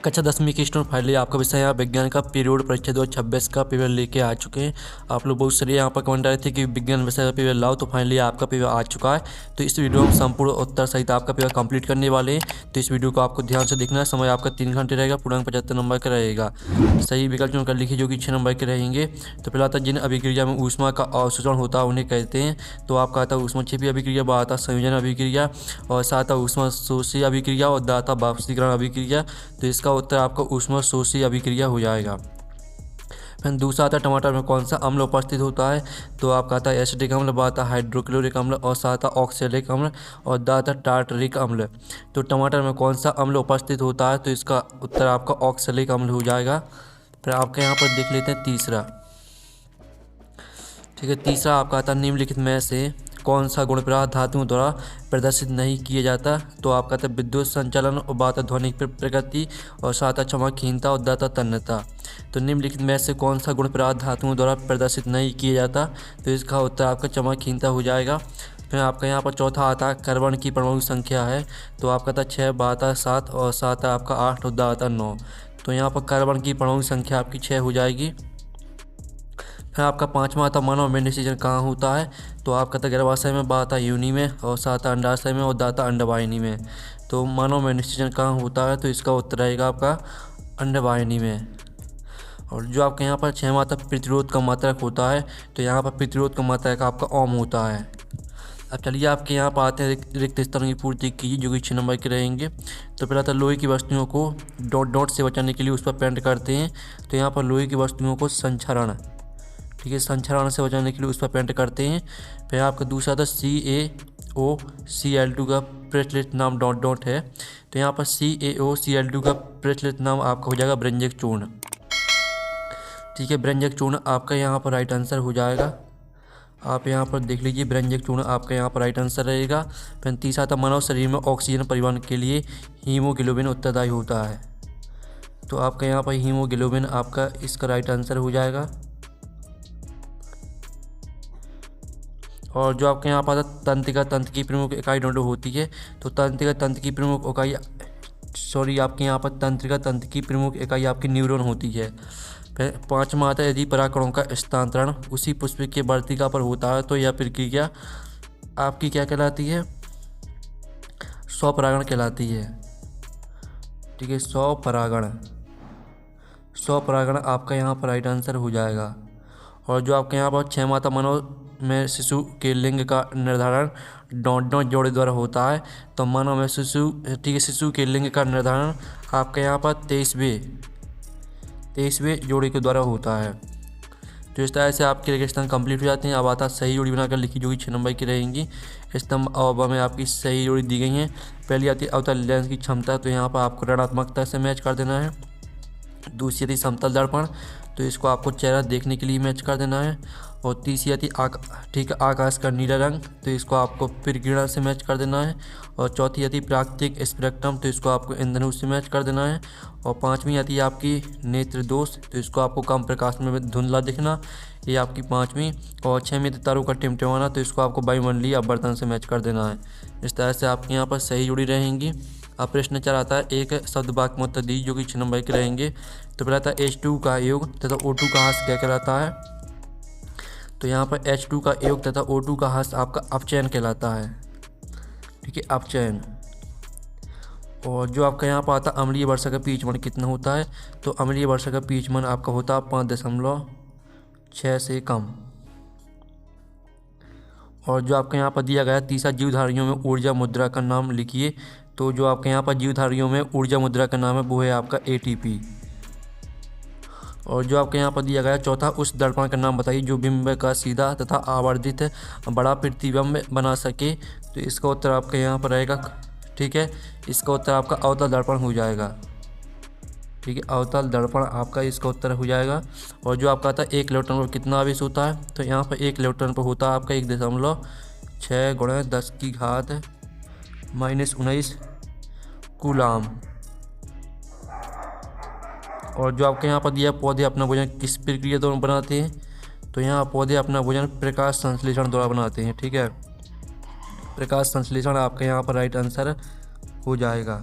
कक्षा 10वीं की स्टूडेंट फाइनली आपका विषय यहाँ विज्ञान का पीरियड परीक्षा 2026 का पेपर लेके आ चुके हैं। आप लोग बहुत सारे यहाँ पर कमेंट आ रहे थे कि विज्ञान विषय का पेपर लाओ, तो फाइनली आपका पेपर आ चुका है। तो इस वीडियो में संपूर्ण उत्तर सहित आपका पेपर कंप्लीट करने वाले हैं। तो इस वीडियो को आपको ध्यान से देखना है। समय आपका 3 घंटे रहेगा, पूर्णांक 75 नंबर का रहेगा। सही विकल्प चुनकर लिखिए जो कि 6 नंबर के रहेंगे। तो पहला था जिन अभिक्रिया में ऊष्मा का अवशोषण होता है उन्हें कहते हैं। तो आपका आता ऊष्मक्षेपी अभिक्रिया, बा आता संयोजन अभिक्रिया और साथ ऊष्मा शोषी अभिक्रिया और दाता वाष्पीकरण अभिक्रिया। तो इसका उत्तर आपका ऊष्मा शोषी अभिक्रिया हो जाएगा। फिर दूसरा आता है टमाटर में कौन सा अम्ल उपस्थित होता है। तो आपका आता है एसिटिक अम्ल, बा आता हाइड्रोक्लोरिक अम्ल और साथ आता ऑक्सैलिक अम्ल और दा आता टार्टरिक अम्ल। तो टमाटर में कौन सा अम्ल उपस्थित होता है, तो इसका उत्तर आपका ऑक्सैलिक अम्ल हो जाएगा। फिर आपके यहाँ पर देख लेते हैं तीसरा। ठीक है, तीसरा आपका आता है निम्नलिखित में से कौन सा गुण प्रवाह धातुओं द्वारा प्रदर्शित नहीं किया जाता। तो आपका था विद्युत संचालन और बाता ध्वनिक प्रकृति और साथ क्षमाहीनता और दाता तन्यता। तो निम्नलिखित में से कौन सा गुण प्रवाह धातुओं द्वारा प्रदर्शित नहीं किया जाता, तो इसका उत्तर आपका क्षमाहीनता हो जाएगा। फिर आपका यहाँ पर चौथा आता कार्बन की परमाणु संख्या है। तो आपका था 6, बाता 7 और साथ आपका 8 और दाता 9। तो यहाँ पर कार्बन की परमाणु संख्या आपकी 6 हो जाएगी। फिर आपका पाँचवा आता मानव में निषेचन कहाँ होता है। तो आपका था गर्भाशय में, बा आता योनि में और साथ अंडाशय में और दाता अंडवाहिनी में। तो मानव में निषेचन कहाँ होता है, तो इसका उत्तर रहेगा आपका अंडवाहिनी में। और जो आपके यहाँ पर 6वां आता प्रतिरोध का मात्रक होता है। तो यहाँ पर प्रतिरोध का मात्रक आपका ओम होता है। अब चलिए आपके यहाँ पर आते हैं रिक्त स्थानों की पूर्ति कीजिए जो कि 6 नंबर के रहेंगे। तो पहला था लोहे की वस्तुओं को डॉट डॉट से बचाने के लिए उस पर पेंट करते हैं। तो यहाँ पर लोहे की वस्तुओं को संक्षारण, ठीक है, संक्षारण से बचाने के लिए उस पर पेंट करते हैं। फिर आपका दूसरा था CaOCl2 का प्लेटलेट नाम डॉट डॉट है। तो यहाँ पर CaOCl2 का प्लेटलेट नाम आपका हो जाएगा ब्रेंजक चूर्ण। ठीक है, ब्रेंजक चूर्ण आपका यहाँ पर राइट आंसर हो जाएगा। आप यहाँ पर देख लीजिए, ब्रेंजक चूर्ण आपका यहाँ पर राइट आंसर रहेगा। फिर तीसरा था मानव शरीर में ऑक्सीजन परिवहन के लिए हीमोग्लोबिन उत्तरदायी होता है। तो आपका यहाँ पर हीमोग्लोबिन आपका इसका राइट आंसर हो जाएगा। और जो आपके यहाँ पर तंत्रिका तंत्र की प्रमुख इकाई डोडो होती है। तो तंत्रिका तंत्र की प्रमुख इकाई आपके यहाँ पर तंत्रिका तंत्र की प्रमुख इकाई आपकी न्यूरॉन होती है। फिर पाँचवा आता है यदि परागकणों का स्थानांतरण उसी पुष्प के वर्तिका पर होता है तो यह प्रक्रिया आपकी क्या कहलाती है, स्वपरागण कहलाती है। ठीक है, स्वपरागण आपका यहाँ पर राइट आंसर हो जाएगा। और जो आपके यहाँ पर 6वां आता मानव में शिशु के लिंग का निर्धारण डॉट डॉट जोड़े द्वारा होता है। तो मानव में शिशु, ठीक है, शिशु के लिंग का निर्धारण आपके यहाँ पर 23वें जोड़े के द्वारा होता है। तो इस तरह से आपके रेगिस्तान कंप्लीट हो जाते हैं। अब आता सही जोड़ी बनाकर लिखी जो कि 6 नंबर की रहेंगी। स्तंभ अवयव में आपकी सही जोड़ी दी गई हैं। पहली आती है अवतल लेंस की क्षमता। तो यहाँ पर आपको ऋणात्मकता से मैच कर देना है। दूसरी आती समतल दर्पण, तो इसको आपको चेहरा देखने के लिए मैच कर देना है। और तीसरी आती ठीक है आकाश का नीला रंग, तो इसको आपको प्रकीर्णन से मैच कर देना है। और चौथी आती प्राकृतिक स्पेक्ट्रम, तो इसको आपको इंद्रधनुष से मैच कर देना है। और पाँचवीं आती है आपकी नेत्र दोष, तो इसको आपको कम प्रकाश में धुंधला दिखना, ये आपकी पाँचवीं। और 6वीं तारों का टिमटिमाना, तो इसको आपको वायुमंडलीय आवर्तन से मैच कर देना है। इस तरह से आपके यहाँ पर सही जुड़ी रहेंगी। अब प्रश्न 4 आता है एक शब्द वाक्य में उत्तर दी जो कि 6 नंबर के रहेंगे। तो पहला था H2 का योग तथा O2 का ह्रास क्या कहलाता है। तो यहाँ पर H2 का योग तथा O2 का ह्रास आपका अपचयन कहलाता है। ठीक है, अपचयन। और जो आपका यहाँ पर आता अम्लीय वर्षा का पीएच मान कितना होता है। तो अम्लीय वर्षा का पीएच मान आपका होता है 5.6 से कम। और जो आपके यहाँ पर दिया गया तीसरा जीवधारियों में ऊर्जा मुद्रा का नाम लिखिए। तो जो आपके यहाँ पर जीवधारियों में ऊर्जा मुद्रा का नाम है वो है आपका ATP। और जो आपके यहाँ पर दिया गया चौथा उस दर्पण का नाम बताइए जो बिंब का सीधा तथा आवर्धित बड़ा प्रतिबिंब बना सके। तो इसका उत्तर आपके यहाँ पर रहेगा, ठीक है, इसका उत्तर आपका अवतल दर्पण हो जाएगा। ठीक है, अवतल दर्पण आपका इसका उत्तर हो जाएगा। और जो आपका आता है 1 इलेक्ट्रॉन पर कितना आवेश होता है। तो यहाँ पर 1 इलेक्ट्रॉन पर होता है आपका 1.6 × 10⁻⁻⁹ कूलाम। और जो आपके यहाँ पर दिया पौधे अपना भोजन किस प्रक्रिया द्वारा बनाते हैं। तो यहाँ पौधे अपना भोजन प्रकाश संश्लेषण द्वारा बनाते हैं। ठीक है, प्रकाश संश्लेषण आपके यहाँ पर राइट आंसर हो जाएगा।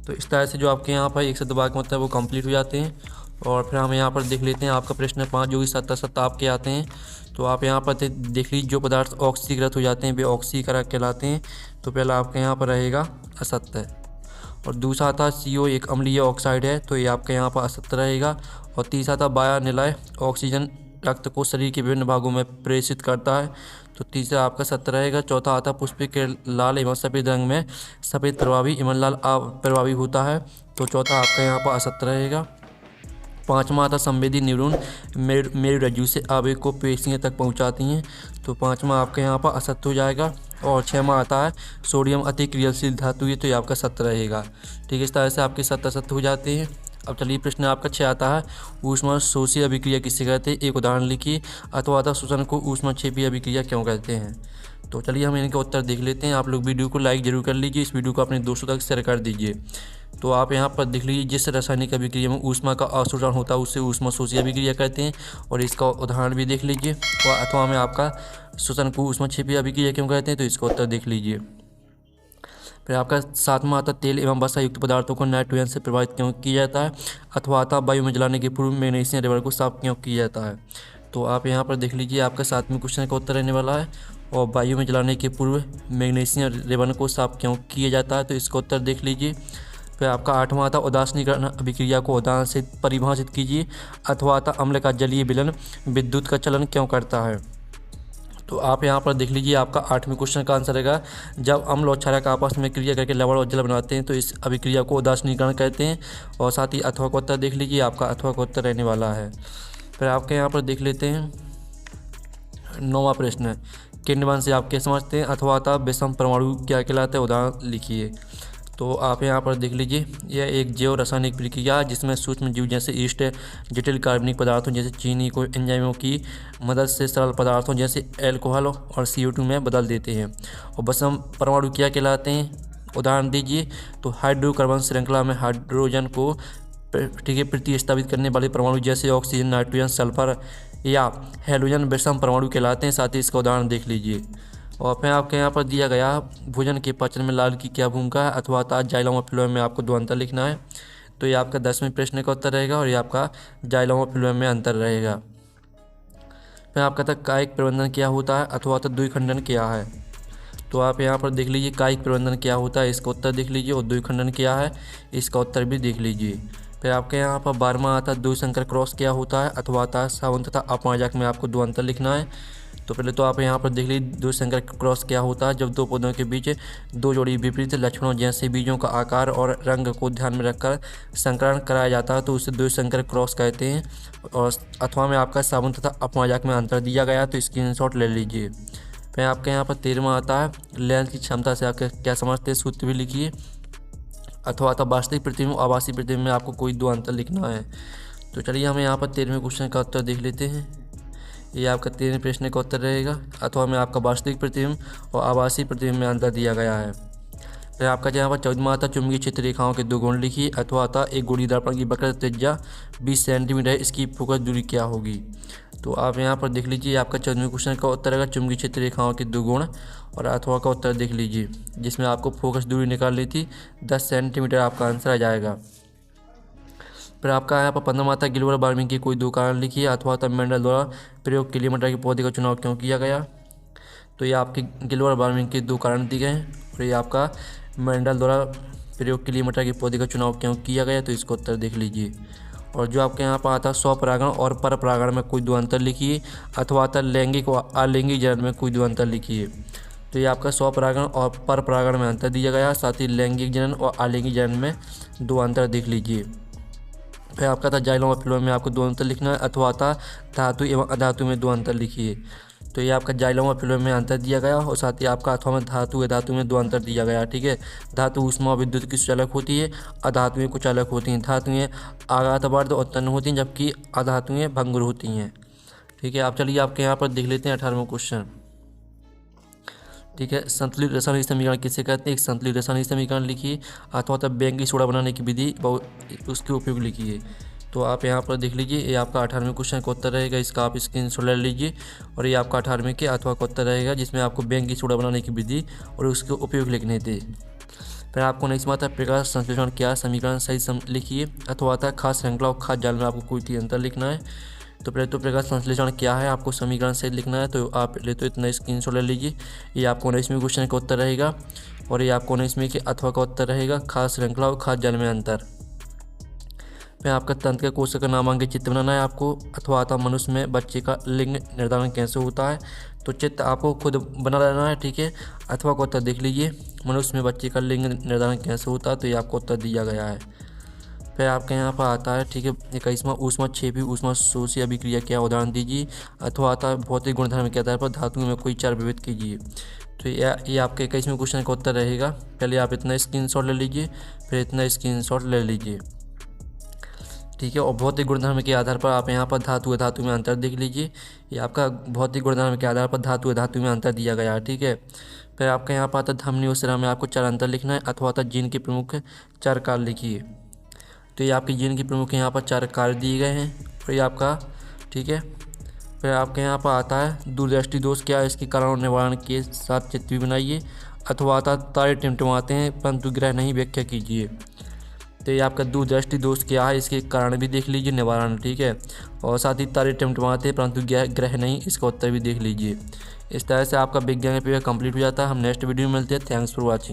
तो इस तरह से जो आपके यहाँ पर 1 से 2 बार का मतलब वो कंप्लीट हो जाते हैं। और फिर हम यहाँ पर देख लेते हैं आपका प्रश्न 5 जो कि 70 आपके आते हैं। तो आप यहाँ पर देख लीजिए जो पदार्थ ऑक्सीकृत हो जाते हैं वे ऑक्सीकारक कहलाते हैं। तो पहला आपके यहाँ पर रहेगा असत्य। और दूसरा आता CO एक अम्लीय ऑक्साइड है, तो ये आपके यहाँ पर असत्य रहेगा। और तीसरा था वायुनिलय ऑक्सीजन रक्त को शरीर के विभिन्न भागों में प्रेषित करता है, तो तीसरा आपका सत्य रहेगा। चौथा आता पुष्प के लाल एवं सफ़ेद रंग में सफ़ेद प्रभावी एवं लाल अप्रभावी होता है, तो चौथा आपका यहाँ पर असत्य रहेगा। पाँचवा आता संवेदी न्यूरॉन मेरुरज्जु से आवेग को पेशियों तक पहुँचाती हैं, तो पाँचवा आपके यहाँ पर असत्य हो जाएगा। और छठवां आता है सोडियम अति क्रियाशील धातु है, तो ये आपका सत्य रहेगा। ठीक है, इस तरह से आपके सत्य असत्य हो जाते हैं। अब चलिए प्रश्न आपका 6 आता है ऊष्माशोषी अभिक्रिया किसे कहते हैं, एक उदाहरण लिखिए। अथवा आता शोषण को ऊष्माक्षेपी अभिक्रिया क्यों कहते हैं। तो चलिए हम इनका उत्तर देख लेते हैं। आप लोग वीडियो को लाइक जरूर कर लीजिए, इस वीडियो को अपने दोस्तों तक शेयर कर दीजिए। तो आप यहाँ पर देख लीजिए जिस रासायनिक अभिक्रिया में ऊष्मा का अवशोषण होता है उसे ऊष्माशोषी अभिक्रिया कहते हैं, और इसका उदाहरण भी देख लीजिए। और अथवा में आपका शोषण को ऊष्माक्षेपी अभिक्रिया क्यों कहते हैं, तो इसका उत्तर देख लीजिए। फिर आपका 7वां आता तेल एवं वसा युक्त पदार्थों को नाइट्रोजन से प्रभावित क्यों किया जाता है। अथवा आता वायु में जलाने के पूर्व मैग्नीशियम रेवड़ को साफ क्यों किया जाता है। तो आप यहाँ पर देख लीजिए आपका 7वें क्वेश्चन का उत्तर रहने वाला है। और वायु में जलाने के पूर्व मैग्नीशियम रेवड़ को साफ क्यों किया जाता है, तो इसका उत्तर देख लीजिए। फिर आपका 8वां आता उदासीनीकरण अभिक्रिया को उदाहरण से परिभाषित कीजिए। अथवा आता अम्ल का जलीय विलयन विद्युत का चलन क्यों करता है। तो आप यहाँ पर देख लीजिए आपका 8वें क्वेश्चन का आंसर रहेगा जब अम्ल और क्षारक आपस में क्रिया करके लवण और जल बनाते हैं तो इस अभिक्रिया को उदासीनीकरण कहते हैं। और साथ ही अथवा का उत्तर देख लीजिए, आपका अथवा का उत्तर रहने वाला है। फिर आपके यहाँ पर देख लेते हैं 9वां प्रश्न, किण्वन से आप क्या समझते हैं। अथवा आता विषम परमाणु क्या कहलाते हैं, उदाहरण लिखिए। तो आप यहाँ पर देख लीजिए यह एक जैव रासायनिक प्रक्रिया जिसमें सूक्ष्म जीव जैसे ईस्ट जटिल कार्बनिक पदार्थों जैसे चीनी को एंजाइमों की मदद से सरल पदार्थों जैसे अल्कोहल और CO2 में बदल देते हैं। और विषम परमाणु क्या कहलाते हैं, उदाहरण दीजिए। तो हाइड्रोकार्बन श्रृंखला में हाइड्रोजन को ठीक है प्रतिस्थापित करने वाले परमाणु जैसे ऑक्सीजन, नाइट्रोजन, सल्फर या हैलोजन विषम परमाणु कहलाते हैं। साथ ही इसका उदाहरण देख लीजिए। और फिर आपके यहाँ पर दिया गया भोजन के पाचन में लाल की क्या भूमिका है। अथवा था जाइलम और फ्लोएम में आपको 2 अंतर लिखना है, तो ये आपका 10वें प्रश्न का उत्तर रहेगा। और ये आपका जाइलम और फ्लोएम में अंतर रहेगा। फिर आपका था कायिक प्रबंधन क्या होता है। अथवा था द्विखंडन क्या है। तो आप यहाँ पर देख लीजिए कायिक प्रबंधन क्या होता है, इसका उत्तर देख लीजिए। और द्विखंडन क्या है, इसका उत्तर भी देख लीजिए। फिर आपके यहाँ पर 12वां आता द्विसंकर क्रॉस क्या होता है। अथवा था सावन तथा अपमार्जक में आपको 2 अंतर लिखना है। तो पहले तो आप यहाँ पर देख लीजिए द्विसंकर क्रॉस क्या होता है, जब 2 पौधों के बीच 2 जोड़ी विपरीत लक्षणों जैसे बीजों का आकार और रंग को ध्यान में रखकर संकरण कराया जाता है तो उसे द्विसंकर क्रॉस कहते हैं। और अथवा में आपका साबुन तथा अपमार्जक में अंतर दिया गया, तो स्क्रीनशॉट ले लीजिए। फिर आपके यहाँ पर 13वां आता है लेंस की क्षमता से आप क्या समझते हैं, सूत्र भी लिखिए। अथवा था वास्तविक प्रतिबिंब आभासी प्रतिबिंब में आपको कोई 2 अंतर लिखना है। तो चलिए हम यहाँ पर 13वें क्वेश्चन का उत्तर देख लेते हैं। ये आपका 13वें प्रश्न का उत्तर रहेगा। अथवा में आपका वास्तविक प्रतिबिंब और आभासी प्रतिबिंब में अंतर दिया गया है। फिर आपका यहाँ पर 14वां आता चुंबकीय क्षेत्र रेखाओं के 2 गुण लिखिए। अथवा आता एक गोली दर्पण की वक्र त्रिज्या 20 सेंटीमीटर है, इसकी फोकस दूरी क्या होगी। तो आप यहाँ पर देख लीजिए आपका 14वें क्वेश्चन का उत्तर रहेगा चुंबकीय क्षेत्र रेखाओं के 2 गुण। और अथवा का उत्तर देख लीजिए जिसमें आपको फोकस दूरी निकाल ली थी 10 सेंटीमीटर आपका आंसर आ जाएगा। फिर आपका यहाँ पर 15वां आता गिलबर्ट वार्मिंग के कोई 2 कारण लिखिए। अथवा था मेंडल द्वारा प्रयोग के लिए मटर के पौधे का चुनाव क्यों किया गया। तो ये आपके गिलबर्ट वार्मिंग के 2 कारण दिए गए हैं। और ये आपका मेंडल द्वारा प्रयोग के लिए मटर के पौधे का चुनाव क्यों किया गया, तो इसको उत्तर देख लीजिए। और जो आपके यहाँ पर आता स्वपरागण और परपरागण में कोई 2 अंतर लिखिए। अथवा आता लैंगिक और अलैंगिक जनन में कोई 2 अंतर लिखिए। तो ये आपका स्वपरागण और परपरागण में अंतर दिया गया, साथ ही लैंगिक जनन और अलैंगिक जनन में 2 अंतर देख लीजिए। फिर आपका था जाइलम और फ्लोएम में आपको 2 अंतर लिखना है। अथवा था धातु एवं अधातु में 2 अंतर लिखिए। तो ये आपका जाइलम और फ्लोएम में अंतर दिया गया, और साथ ही आपका अथवा में धातु धातु में 2 अंतर दिया गया। ठीक है, धातु ऊष्मा और विद्युत की सुचालक होती है, अधातुएं कुचालक होती हैं। धातुएं आघातवर्ध उत्पन्न होती हैं जबकि अधातुएं भंगुर होती हैं। ठीक है, आप चलिए आपके यहाँ पर देख लेते हैं 18वां क्वेश्चन। ठीक है, संतुलित रासायनिक समीकरण किसे कहते हैं, एक संतुलित रासायनिक समीकरण लिखिए। अथवा तब बेकिंग सोडा बनाने की विधि उसके उपयोग लिखिए। तो आप यहाँ पर देख लीजिए ये आपका 18वें क्वेश्चन का उत्तर रहेगा, इसका आप स्क्रीनशॉट ले लीजिए। और ये आपका 18वें के अथवा का उत्तर रहेगा जिसमें आपको बेकिंग सोडा बनाने की विधि और उसके उपयोग लिखने थे। फिर आपको नेक्स्ट में आता है प्रकाश संश्लेषण क्या है, समीकरण सही लिखिए। अथवा आता है खाद्य श्रृंखला और खाद्य जाल में आपको कोई तीन अंतर लिखना है। तो पहले तो प्रकाश संश्लेषण क्या है आपको समीकरण सही लिखना है। तो आप पहले तो इतना स्क्रीनशॉट ले लीजिए। ये आपको 19वें क्वेश्चन का उत्तर रहेगा और ये आपको 19वें के अथवा का उत्तर रहेगा, खाद्य श्रृंखला और खाद्य जाल में अंतर। फिर आपका तंत्र के कोशिका नामांकित चित्र बनाना है आपको। अथवा आता मनुष्य में बच्चे का लिंग निर्धारण कैसे होता है, तो चित्र आपको खुद बना लेना है, ठीक है। अथवा का उत्तर देख लीजिए, मनुष्य में बच्चे का लिंग निर्धारण कैसे होता है, तो ये आपको उत्तर दिया गया है। फिर आपके यहाँ पर आता है, ठीक है, 21वां ऊष्माक्षेपी ऊष्मा शोषी अभिक्रिया क्या, उदाहरण दीजिए। अथवा आता है भौतिक गुणधर्म के आधार पर धातुओं में कोई चार विभेद कीजिए। तो ये आपके 21वें क्वेश्चन का उत्तर रहेगा। पहले आप इतना स्क्रीनशॉट ले लीजिए, फिर इतना स्क्रीनशॉट ले लीजिए, ठीक है। और भौतिक गुणधर्म के आधार पर आप यहाँ पर धातु में अंतर देख लीजिए। ये आपका भौतिक गुणधर्म के आधार पर धातु में अंतर दिया गया है, ठीक है। फिर आपका यहाँ पर आता धमनी और सिरा में आपको चार अंतर लिखना है। अथवा आता जीन के प्रमुख चार कार्य लिखिए। तो ये आपके जीन के प्रमुख यहाँ पर चार कार्य दिए गए हैं। फिर ये आपका, ठीक है। फिर आपके यहाँ पर आता है दूरदृष्टि दोष क्या है, इसके कारण और निवारण के साथ चित्र भी बनाइए। अथवा आता तारे टिमटिमाते हैं परंतु ग्रह नहीं, व्याख्या कीजिए। तो ये आपका दूरदृष्टि दोष क्या है, इसके कारण भी देख लीजिए, निवारण, ठीक है। और साथ ही तारे टिमटिमाते हैं परंतु ग्रह नहीं, इसका उत्तर भी देख लीजिए। इस तरह से आपका विज्ञान पेपर कंप्लीट हो जाता है। हम नेक्स्ट वीडियो में मिलते हैं। Thanks for watching.